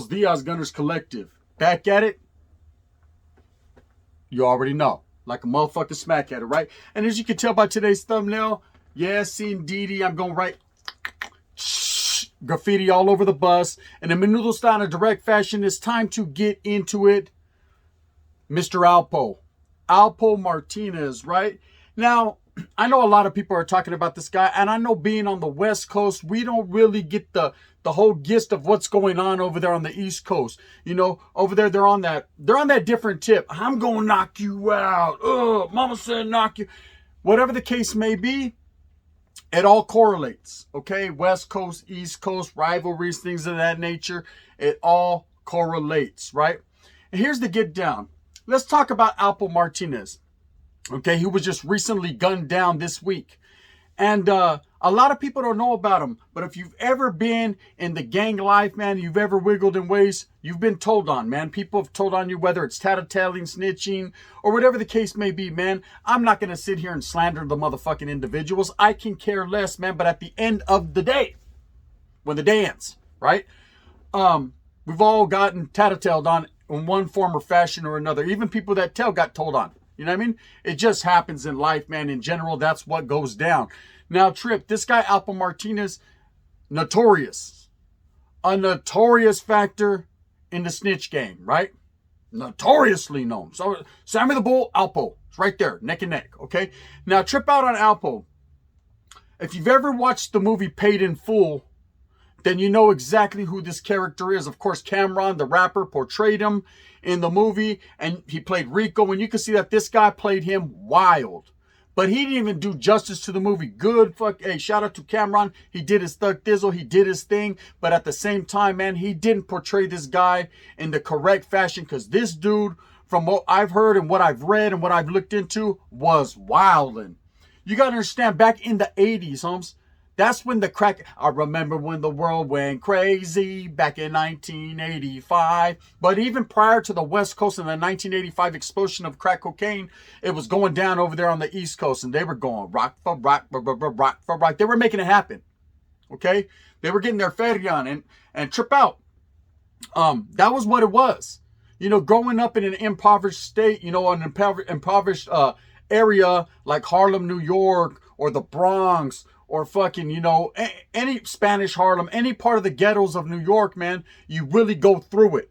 Buenos Dias Gunners Collective. Back at it. You already know. Like a motherfucking smack at it, right? And as you can tell by today's thumbnail, yes, indeedy, I'm going to write graffiti all over the bus. And in Menudo style in a direct fashion, it's time to get into it. Mr. Alpo Martinez, right? Now, I know a lot of people are talking about this guy, and I know being on the West Coast, we don't really get the whole gist of what's going on over there on the East Coast. You know, over there they're on that different tip. I'm gonna knock you out. Mama said knock you. Whatever the case may be, it all correlates. Okay, West Coast, East Coast, rivalries, things of that nature. It all correlates, right? And here's the get down. Let's talk about Alpo Martinez. Okay, he was just recently gunned down this week. And a lot of people don't know about him. But if you've ever been in the gang life, man, you've ever wiggled in ways, you've been told on, man. People have told on you, whether it's tattletaling, snitching, or whatever the case may be, man. I'm not going to sit here and slander the motherfucking individuals. I can care less, man. But at the end of the day, when the day ends, right? We've all gotten tattletaled on in one form or fashion or another. Even people that tell got told on. You know what I mean? It just happens in life, man. In general, that's what goes down. Now, Trip, this guy, Alpo Martinez, notorious. A notorious factor in the snitch game, right? Notoriously known. So, Sammy the Bull, Alpo. It's right there, neck and neck, okay? Now, trip out on Alpo. If you've ever watched the movie Paid in Full, then you know exactly who this character is. Of course, Cameron, the rapper, portrayed him in the movie, and he played Rico, and you can see that this guy played him wild. But he didn't even do justice to the movie. Good, hey, shout out to Cameron. He did his thug thizzle, he did his thing, but at the same time, man, he didn't portray this guy in the correct fashion, because this dude, from what I've heard and what I've read and what I've looked into, was wildin'. You gotta understand, back in the 80s, Holmes, that's when the crack, I remember when the world went crazy back in 1985. But even prior to the West Coast and the 1985 explosion of crack cocaine, it was going down over there on the East Coast. And they were going rock for rock, rock for rock. They were making it happen. Okay? They were getting their ferry on and trip out. That was what it was. You know, growing up in an impoverished state, you know, an impoverished area like Harlem, New York, or the Bronx, or fucking, you know, any Spanish Harlem, any part of the ghettos of New York, man, you really go through it.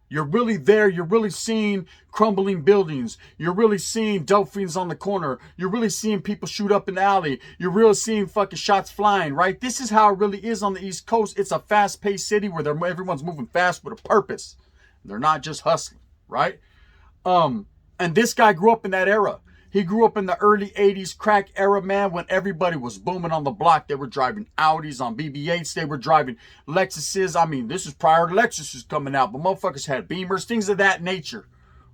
You're really there. You're really seeing crumbling buildings. You're really seeing dope fiends on the corner. You're really seeing people shoot up in the alley. You're really seeing fucking shots flying, right? This is how it really is on the East Coast. It's a fast-paced city where everyone's moving fast with a purpose. They're not just hustling, right? And this guy grew up in that era. He grew up in the early 80s crack era, man, when everybody was booming on the block. They were driving Audis on BB-8s. They were driving Lexuses. I mean, this is prior to Lexuses coming out, but motherfuckers had Beamers, things of that nature,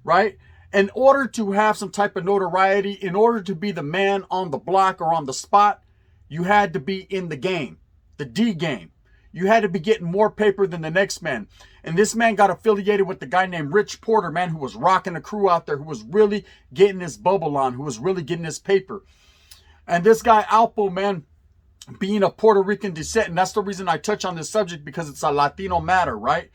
right? In order to have some type of notoriety, in order to be the man on the block or on the spot, you had to be in the game, the D game. You had to be getting more paper than the next man. And this man got affiliated with the guy named Rich Porter, man, who was rocking the crew out there, who was really getting his bubble on, who was really getting his paper. And this guy, Alpo, man, being of Puerto Rican descent, and that's the reason I touch on this subject, because it's a Latino matter, right?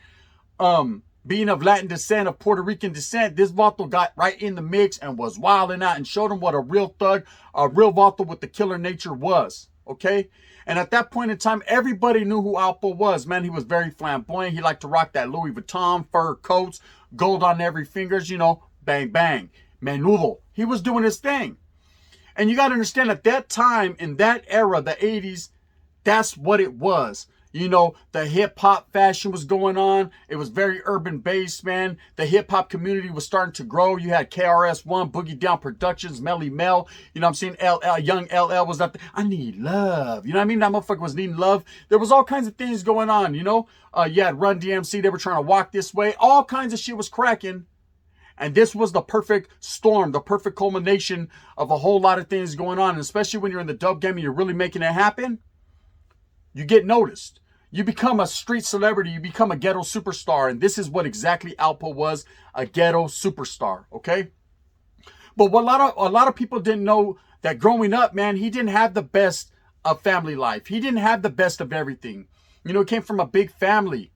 Being of Latin descent, of Puerto Rican descent, this vato got right in the mix and was wilding out and showed him what a real thug, a real vato with the killer nature was, okay? And at that point in time, everybody knew who Alpo was. Man, he was very flamboyant. He liked to rock that Louis Vuitton, fur coats, gold on every fingers, you know, bang, bang, menudo. He was doing his thing. And you got to understand, at that time, in that era, the 80s, that's what it was. You know, the hip-hop fashion was going on. It was very urban-based, man. The hip-hop community was starting to grow. You had KRS-One, Boogie Down Productions, Melly Mel. You know what I'm saying? LL, young LL was up there. I need love. You know what I mean? That motherfucker was needing love. There was all kinds of things going on, you know? You had Run DMC. They were trying to walk this way. All kinds of shit was cracking. And this was the perfect storm, the perfect culmination of a whole lot of things going on. And especially when you're in the dope game and you're really making it happen, you get noticed. You become a street celebrity. You become a ghetto superstar. And this is what exactly Alpo was, a ghetto superstar, okay? But what a lot of people didn't know, that growing up, man, he didn't have the best of family life. He didn't have the best of everything. You know, he came from a big family.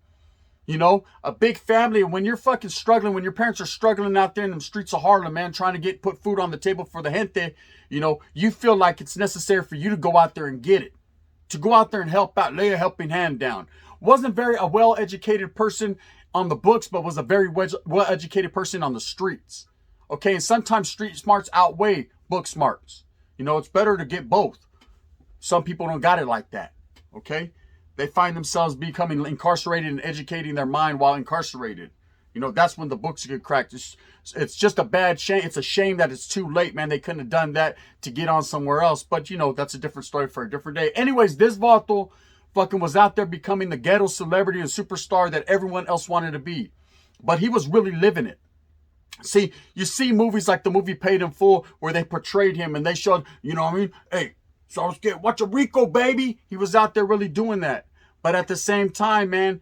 You know, a big family. And when you're fucking struggling, when your parents are struggling out there in the streets of Harlem, man, trying to put food on the table for the gente, you know, you feel like it's necessary for you to go out there and get it, to go out there and help out, lay a helping hand down. Wasn't very a well-educated person on the books, but was a very well-educated person on the streets. Okay, and sometimes street smarts outweigh book smarts. You know, it's better to get both. Some people don't got it like that. Okay, they find themselves becoming incarcerated and educating their mind while incarcerated. You know, that's when the books get cracked. It's just a bad shame. It's a shame that it's too late, man. They couldn't have done that to get on somewhere else. But, you know, that's a different story for a different day. Anyways, this Vato fucking was out there becoming the ghetto celebrity and superstar that everyone else wanted to be. But he was really living it. See, you see movies like the movie Paid in Full where they portrayed him and they showed, you know what I mean? Hey, so I was getting, watch a Rico, baby. He was out there really doing that. But at the same time, man,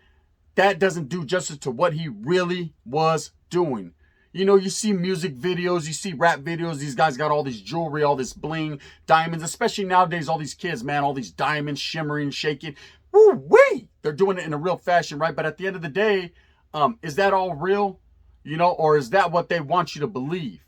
that doesn't do justice to what he really was doing. You know, you see music videos, you see rap videos. These guys got all this jewelry, all this bling, diamonds, especially nowadays, all these kids, man, all these diamonds shimmering, shaking. Woo-wee! They're doing it in a real fashion, right? But at the end of the day, is that all real? You know, or is that what they want you to believe?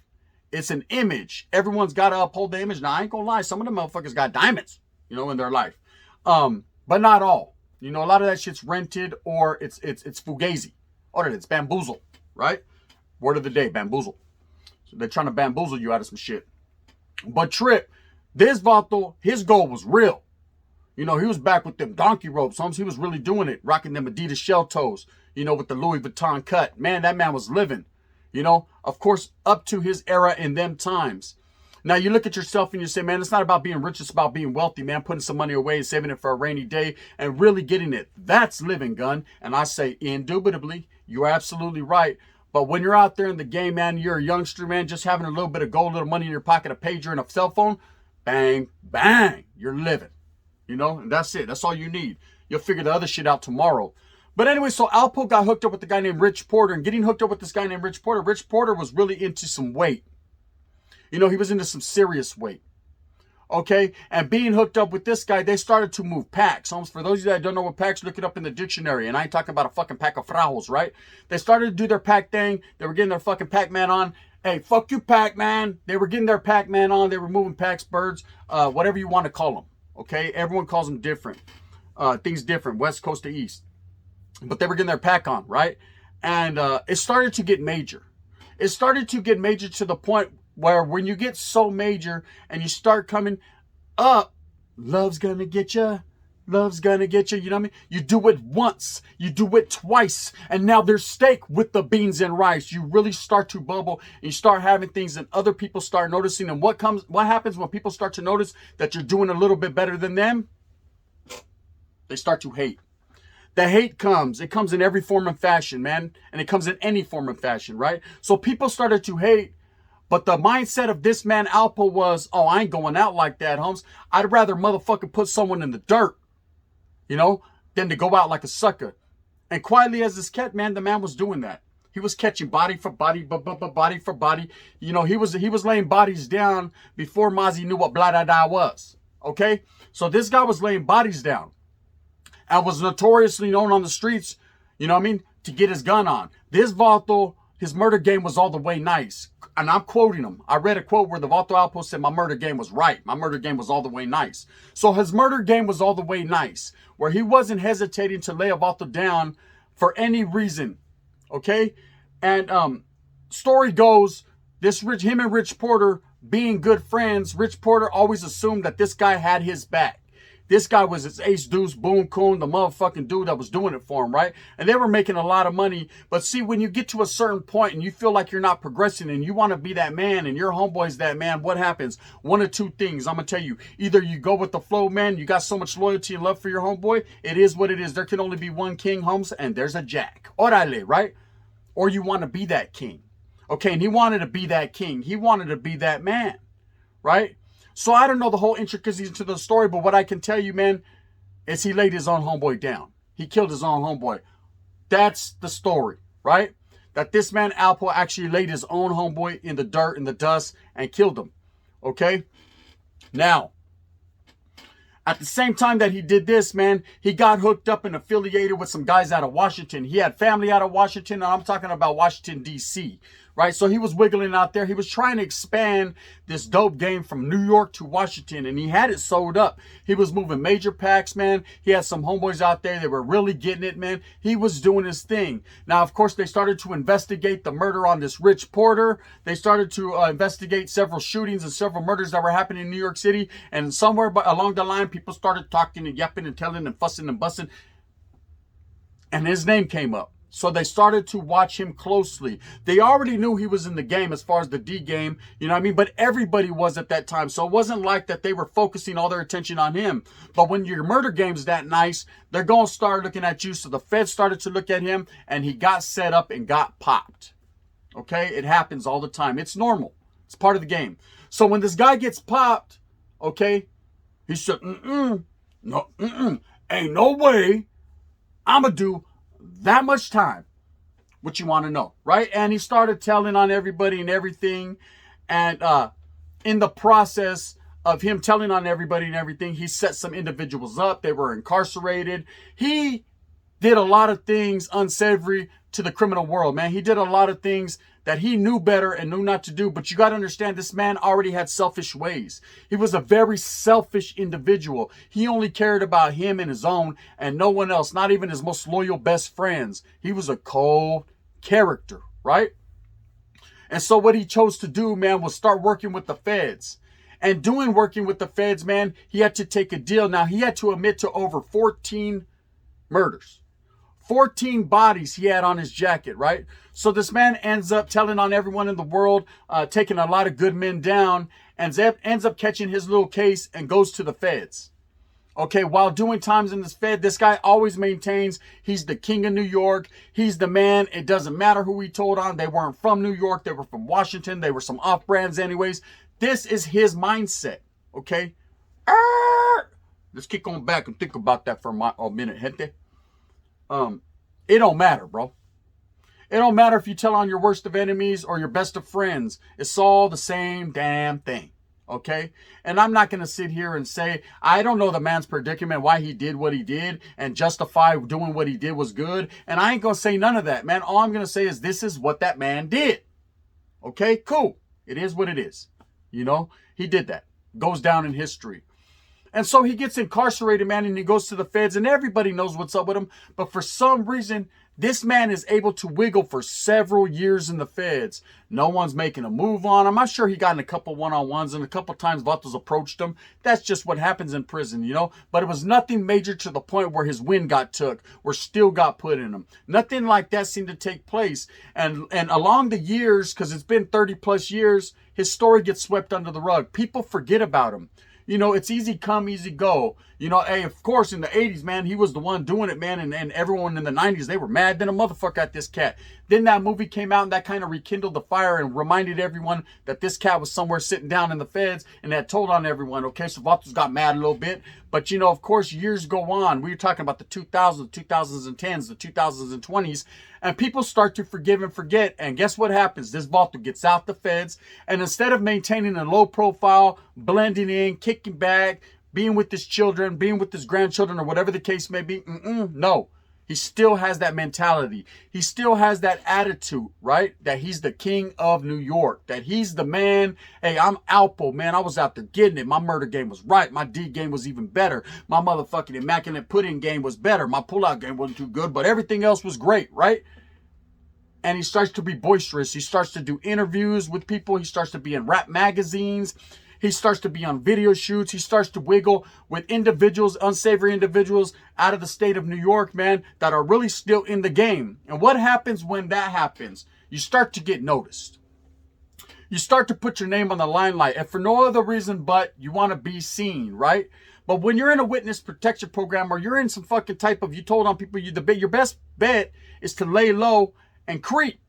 It's an image. Everyone's got to uphold the image. Now, I ain't gonna lie, some of them motherfuckers got diamonds, you know, in their life. But not all. You know, a lot of that shit's rented or it's fugazi. Or it's bamboozle, right? Word of the day, bamboozle. So they're trying to bamboozle you out of some shit. But Trip, this Vato, his goal was real. You know, he was back with them donkey ropes, homes. He was really doing it, rocking them Adidas shell toes, you know, with the Louis Vuitton cut. Man, that man was living, you know, of course, up to his era in them times. Now, you look at yourself and you say, man, it's not about being rich. It's about being wealthy, man, putting some money away and saving it for a rainy day and really getting it. That's living, gun. And I say, indubitably, you're absolutely right. But when you're out there in the game, man, you're a youngster, man, just having a little bit of gold, a little money in your pocket, a pager and a cell phone, bang, bang, you're living. You know, and that's it. That's all you need. You'll figure the other shit out tomorrow. But anyway, so Alpo got hooked up with the guy named Rich Porter. And getting hooked up with this guy named Rich Porter was really into some weight. You know, he was into some serious weight. Okay? And being hooked up with this guy, they started to move packs. Almost for those of you that don't know what packs, look it up in the dictionary. And I ain't talking about a fucking pack of frajos, right? They started to do their pack thing. They were getting their fucking Pac-Man on. Hey, fuck you, Pac-Man. They were getting their Pac-Man on. They were moving packs, birds, whatever you want to call them. Okay? Everyone calls them different. Things different, west coast to east. But they were getting their pack on, right? And it started to get major. It started to get major to the point where when you get so major and you start coming up, love's gonna get you. Love's gonna get you. You know what I mean? You do it once, you do it twice, and now there's steak with the beans and rice. You really start to bubble and you start having things and other people start noticing. And what happens when people start to notice that you're doing a little bit better than them? They start to hate. The hate comes. It comes in every form and fashion, man. And it comes in any form and fashion, right? So people started to hate. But the mindset of this man, Alpo, was, oh, I ain't going out like that, Holmes. I'd rather motherfucking put someone in the dirt, you know, than to go out like a sucker. And quietly as this cat, man, the man was doing that. He was catching body for body, body for body. You know, he was laying bodies down before Mozzie knew what blah-da-da was, okay? So this guy was laying bodies down and was notoriously known on the streets, you know what I mean, to get his gun on. This Vato, his murder game was all the way nice. And I'm quoting him. I read a quote where the Vato Alpo said, my murder game was right. My murder game was all the way nice. So his murder game was all the way nice, where he wasn't hesitating to lay a Vato down for any reason. Okay? And story goes, him and Rich Porter being good friends, Rich Porter always assumed that this guy had his back. This guy was his ace deuce, boom, coon, the motherfucking dude that was doing it for him, right? And they were making a lot of money. But see, when you get to a certain point and you feel like you're not progressing and you want to be that man and your homeboy's that man, what happens? One of two things. I'm going to tell you. Either you go with the flow, man. You got so much loyalty and love for your homeboy. It is what it is. There can only be one king, Holmes, and there's a Jack. Orale, right? Or you want to be that king. Okay, and he wanted to be that king. He wanted to be that man, right? So I don't know the whole intricacies to the story, but what I can tell you, man, is he laid his own homeboy down. He killed his own homeboy. That's the story, right? That this man, Alpo, actually laid his own homeboy in the dirt, in the dust, and killed him, okay? Now, At the same time that he did this, man, he got hooked up and affiliated with some guys out of Washington. He had family out of Washington, and I'm talking about Washington, D.C., right? So he was wiggling out there. He was trying to expand this dope game from New York to Washington, and he had it sold up. He was moving major packs, man. He had some homeboys out there. They were really getting it, man. He was doing his thing. Now, of course, they started to investigate the murder on this Rich Porter. They started to investigate several shootings and several murders that were happening in New York City, and somewhere along the line, people started talking and yapping and telling and fussing and bussing, and his name came up. So they started to watch him closely. They already knew he was in the game as far as the D game, you know what I mean? But everybody was at that time. So it wasn't like that they were focusing all their attention on him. But when your murder game's that nice, they're going to start looking at you. So the feds started to look at him, and he got set up and got popped. Okay? It happens all the time. It's normal. It's part of the game. So when this guy gets popped, okay, he said, no, ain't no way I'm going to do that much time. What you want to know, right? And he started telling on everybody and everything. And in the process of him telling on everybody and everything, he set some individuals up. They were incarcerated. He did a lot of things unsavory to the criminal world, man. He did a lot of things that he knew better and knew not to do. But you got to understand, this man already had selfish ways. He was a very selfish individual. He only cared about him and his own and no one else, not even his most loyal best friends. He was a cold character, right? And so what he chose to do, man, was start working with the feds. And working with the feds, man, he had to take a deal. Now, he had to admit to over 14 murders. 14 bodies he had on his jacket, right? So this man ends up telling on everyone in the world, taking a lot of good men down, and ends up catching his little case and goes to the feds. Okay, while doing times in this fed, this guy always maintains he's the king of New York. He's the man. It doesn't matter who he told on. They weren't from New York. They were from Washington. They were some off-brands anyways. This is his mindset, okay? Let's kick on back and think about that for a minute, gente. It don't matter, bro. It don't matter if you tell on your worst of enemies or your best of friends. It's all the same damn thing, okay? And I'm not going to sit here and say, I don't know the man's predicament, why he did what he did, and justify doing what he did was good. And I ain't going to say none of that, man. All I'm going to say is this is what that man did. Okay, cool. It is what it is. You know, he did that. Goes down in history. And so he gets incarcerated, man, and he goes to the feds, and everybody knows what's up with him. But for some reason, this man is able to wiggle for several years in the feds. No one's making a move on him. I'm sure he got in a couple one-on-ones, and a couple times Vatos approached him. That's just what happens in prison, you know. But it was nothing major to the point where his wind got took, or still got put in him. Nothing like that seemed to take place. And along the years, because it's been 30 plus years, his story gets swept under the rug. People forget about him. You know, it's easy come, easy go. You know, hey, of course, in the 80s, man, he was the one doing it, man. And everyone in the 90s, they were mad than a motherfucker at this cat. Then that movie came out, and that kind of rekindled the fire and reminded everyone that this cat was somewhere sitting down in the feds, and that told on everyone. Okay, so Vatos got mad a little bit. But, you know, of course, years go on. We were talking about the 2000s, the 2010s, the 2020s. And people start to forgive and forget. And guess what happens? This Vato gets out the feds. And instead of maintaining a low profile, blending in, kicking back, being with his children, being with his grandchildren, or whatever the case may be, no. He still has that mentality. He still has that attitude, right? That he's the king of New York. That he's the man. Hey, I'm Alpo, man. I was out there getting it. My murder game was right. My D game was even better. My motherfucking immaculate pudding game was better. My pullout game wasn't too good, but everything else was great, right? And he starts to be boisterous. He starts to do interviews with people. He starts to be in rap magazines. He starts to be on video shoots. He starts to wiggle with individuals, unsavory individuals out of the state of New York, man, that are really still in the game. And what happens when that happens? You start to get noticed. You start to put your name on the limelight. And for no other reason but you want to be seen, right? But when you're in a witness protection program, or you're in some fucking type of, you told on people, your best bet is to lay low and creep.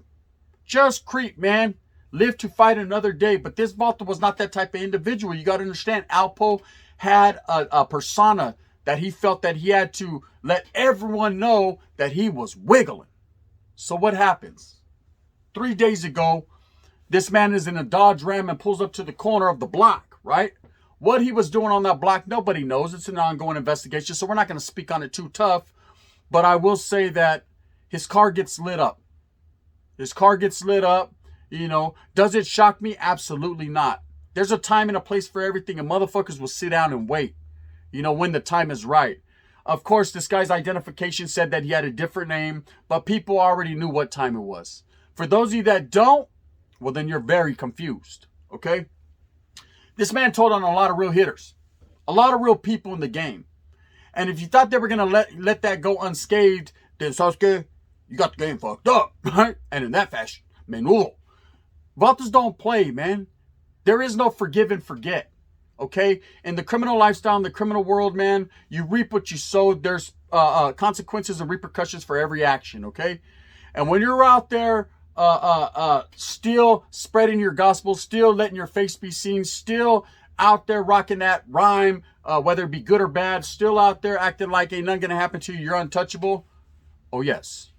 Just creep, man. Live to fight another day. But this Vato was not that type of individual. You got to understand, Alpo had a persona that he felt that he had to let everyone know that he was wiggling. So what happens? 3 days ago, this man is in a Dodge Ram and pulls up to the corner of the block, right? What he was doing on that block, nobody knows. It's an ongoing investigation, so we're not going to speak on it too tough. But I will say that his car gets lit up. His car gets lit up. You know, does it shock me? Absolutely not. There's a time and a place for everything, and motherfuckers will sit down and wait, you know, when the time is right. Of course, this guy's identification said that he had a different name, but people already knew what time it was. For those of you that don't, well, then you're very confused, okay? This man told on a lot of real hitters, a lot of real people in the game. And if you thought they were going to let that go unscathed, then Sasuke, you got the game fucked up, right? And in that fashion, menudo. Vatos don't play, man. There is no forgive and forget, okay? In the criminal lifestyle, in the criminal world, man, you reap what you sow. There's consequences and repercussions for every action, okay? And when you're out there still spreading your gospel, still letting your face be seen, still out there rocking that rhyme, whether it be good or bad, still out there acting like ain't nothing gonna happen to you, you're untouchable. Oh yes,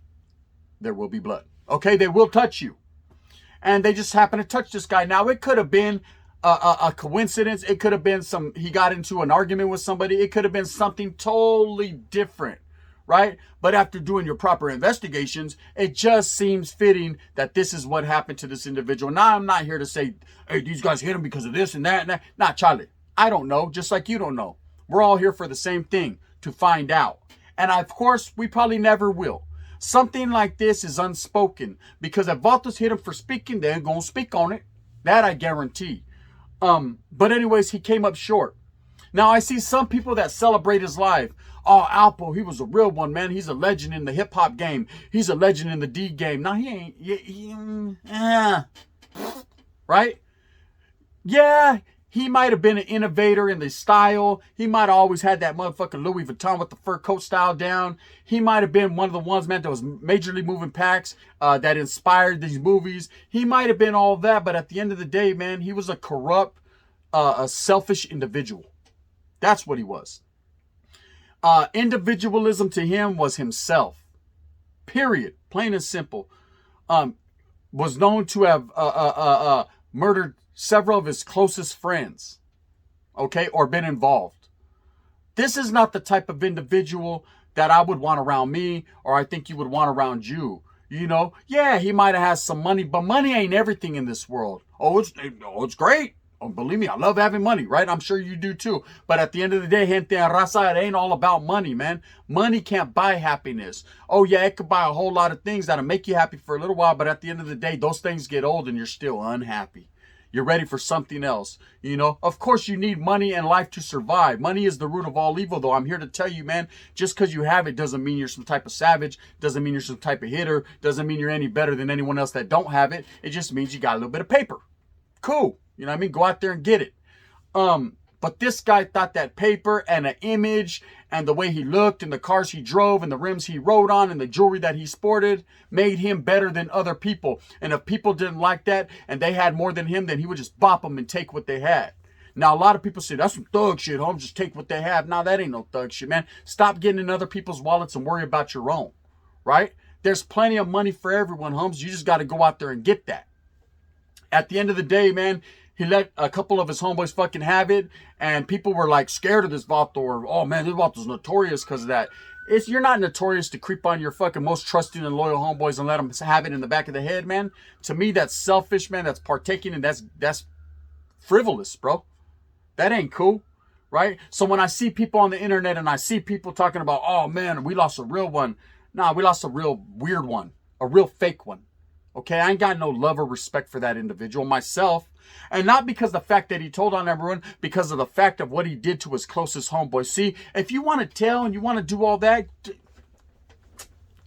there will be blood. Okay, they will touch you. And they just happen to touch this guy. Now, it could have been a coincidence. It could have been he got into an argument with somebody. It could have been something totally different, right? But after doing your proper investigations, it just seems fitting that this is what happened to this individual. Now, I'm not here to say, hey, these guys hit him because of this and that and that. Nah, Charlie, I don't know, just like you don't know. We're all here for the same thing, to find out. And of course, we probably never will. Something like this is unspoken, because if Vatos hit him for speaking, they're going to speak on it. That I guarantee. But anyways, he came up short. Now, I see some people that celebrate his life. Oh, Alpo, he was a real one, man. He's a legend in the hip-hop game. He's a legend in the D game. Now, he ain't. Right? Yeah, he might have been an innovator in the style. He might have always had that motherfucking Louis Vuitton with the fur coat style down. He might have been one of the ones, man, that was majorly moving packs that inspired these movies. He might have been all that, but at the end of the day, man, he was a corrupt, a selfish individual. That's what he was. Individualism to him was himself. Period. Plain and simple. Was known to have murdered several of his closest friends, okay, or been involved. This is not the type of individual that I would want around me, or I think you would want around you. You know, yeah, he might have had some money, but money ain't everything in this world. Oh, it's great. Oh, believe me, I love having money, right? I'm sure you do too. But at the end of the day, gente en raza, it ain't all about money, man. Money can't buy happiness. Oh yeah, it could buy a whole lot of things that'll make you happy for a little while, but at the end of the day, those things get old and you're still unhappy. You're ready for something else. You know, of course you need money and life to survive. Money is the root of all evil, though. I'm here to tell you, man, just because you have it doesn't mean you're some type of savage, doesn't mean you're some type of hitter, doesn't mean you're any better than anyone else that don't have it. It just means you got a little bit of paper. Cool. You know what I mean? Go out there and get it. But this guy thought that paper and an image and the way he looked and the cars he drove and the rims he rode on and the jewelry that he sported made him better than other people. And if people didn't like that and they had more than him, then he would just bop them and take what they had. Now, a lot of people say, that's some thug shit, home. Just take what they have. Now, that ain't no thug shit, man. Stop getting in other people's wallets and worry about your own, right? There's plenty of money for everyone, Holmes. You just got to go out there and get that. At the end of the day, man, he let a couple of his homeboys fucking have it, and people were like scared of this Vato, or, oh man, this Vato's notorious because of that. You're not notorious to creep on your fucking most trusting and loyal homeboys and let them have it in the back of the head, man. To me, that's selfish, man. That's partaking, and that's frivolous, bro. That ain't cool, right? So when I see people on the internet and I see people talking about, oh man, we lost a real one. Nah, we lost a real weird one, a real fake one. Okay, I ain't got no love or respect for that individual myself. And not because of the fact that he told on everyone, because of the fact of what he did to his closest homeboy. See, if you want to tell and you want to do all that,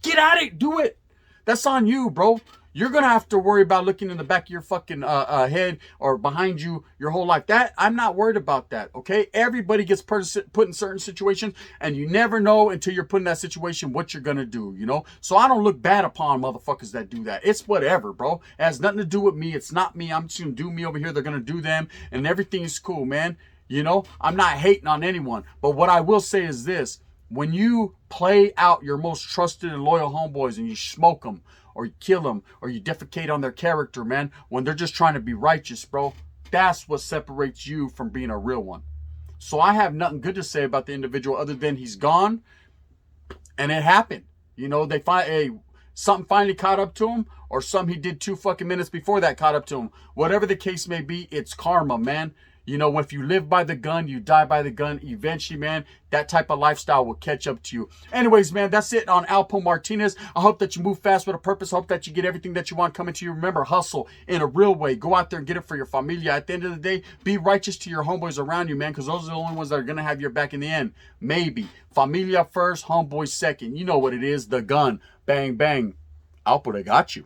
get at it, do it. That's on you, bro. You're going to have to worry about looking in the back of your fucking head or behind you your whole life. That, I'm not worried about that, okay? Everybody gets put in certain situations, and you never know until you're put in that situation what you're going to do, you know? So I don't look bad upon motherfuckers that do that. It's whatever, bro. It has nothing to do with me. It's not me. I'm just going to do me over here. They're going to do them, and everything is cool, man. You know? I'm not hating on anyone. But what I will say is this. When you play out your most trusted and loyal homeboys and you smoke them, or you kill them, or you defecate on their character, man, when they're just trying to be righteous, bro, That's what separates you from being a real one. So I have nothing good to say about the individual other than he's gone and it happened. You know, they find something finally caught up to him, or something he did 2 fucking minutes before that caught up to him. Whatever the case may be, it's karma, man. You know, if you live by the gun, you die by the gun. Eventually, man, that type of lifestyle will catch up to you. Anyways, man, that's it on Alpo Martinez. I hope that you move fast with a purpose. I hope that you get everything that you want coming to you. Remember, hustle in a real way. Go out there and get it for your familia. At the end of the day, be righteous to your homeboys around you, man, because those are the only ones that are going to have your back in the end. Maybe. Familia first, homeboys second. You know what it is. The gun. Bang, bang. Alpo, they got you.